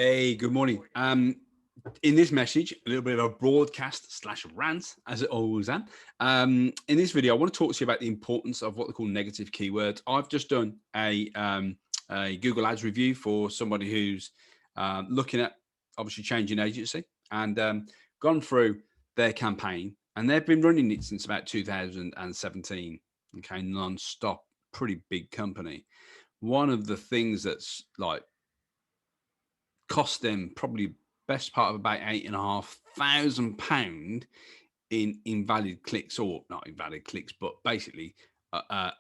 Hey, good morning. In this message, a little bit of a broadcast slash rant, as it always am. In this video, I want to talk to you about the importance of what they call negative keywords. I've just done a Google Ads review for somebody who's looking at obviously changing agency and gone through their campaign, and they've been running it since about 2017. Okay, non-stop, pretty big company. One of the things that's like cost them probably best part of about £8,500 in invalid clicks, or not invalid clicks, but basically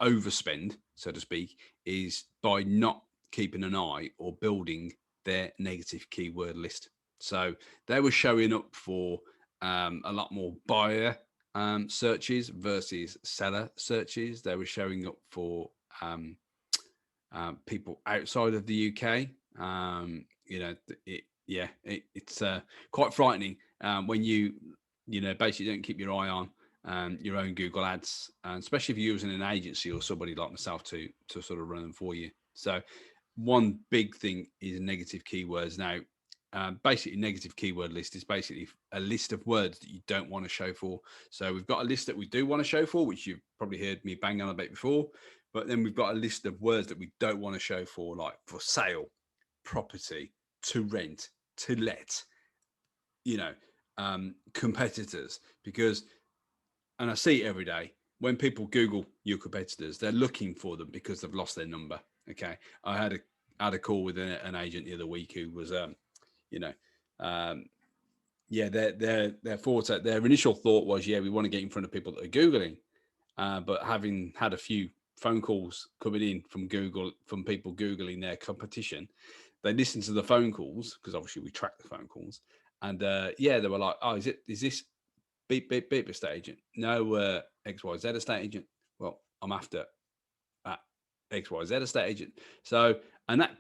overspend, so to speak, is by not keeping an eye or building their negative keyword list. So they were showing up for a lot more buyer searches versus seller searches. They were showing up for people outside of the UK. It's quite frightening when you basically don't keep your eye on your own Google Ads, especially if you're using an agency or somebody like myself to sort of run them for you. So one big thing is negative keywords. Now, basically, negative keyword list is basically a list of words that you don't want to show for. So we've got a list that we do want to show for, which you've probably heard me bang on about before. But then we've got a list of words that we don't want to show for, like for sale, property, to rent, to let, you know, competitors. Because, and I see it every day, when people Google your competitors, they're looking for them because they've lost their number. Okay. I had a call with an agent the other week who was, you know, um, yeah, their initial thought was, yeah, we want to get in front of people that are Googling. But having had a few phone calls coming in from Google, from people Googling their competition, they listened to the phone calls because obviously we track the phone calls. And yeah, they were like, oh, is this beep, beep, beep estate agent? No, XYZ estate agent. Well, I'm after XYZ estate agent. So, and that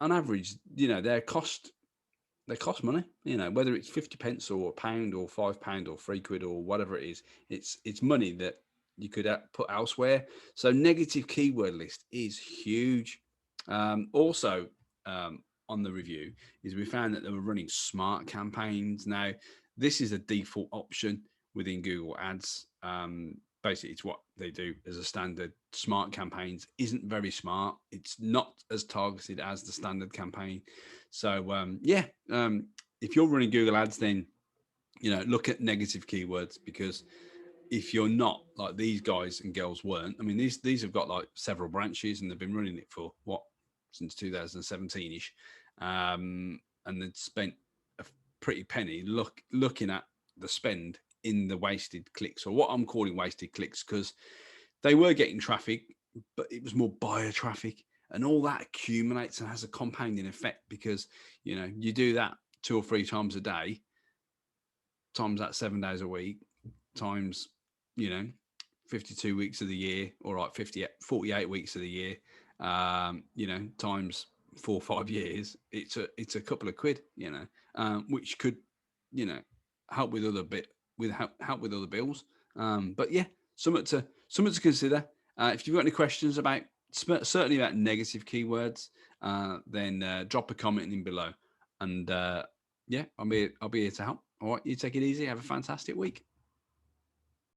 on average, they cost money, whether it's 50 pence or a pound or £5 or £3 or whatever it is, it's money that you could put elsewhere. So negative keyword list is huge. Also, on the review is we found that they were running smart campaigns. Now, this is a default option within Google Ads. Basically, it's what they do as a standard. Smart campaigns isn't very smart. It's not as targeted as the standard campaign. So if you're running Google Ads, then look at negative keywords, because if you're not, like these guys and girls weren't, I mean, these have got like several branches and they've been running it for since 2017ish, and they'd spent a pretty penny looking at the spend in the wasted clicks, or what I'm calling wasted clicks, because they were getting traffic, but it was more buyer traffic, and all that accumulates and has a compounding effect, because you do that 2 or 3 times a day, times that 7 days a week, times 52 weeks of the year, or like 48 weeks of the year, times 4 or 5 years, it's a couple of quid, which could help with help with other bills. But yeah, something to consider. If you've got any questions about, certainly about negative keywords, then drop a comment in below, and yeah, I'll be here to help. All right, you take it easy. Have a fantastic week.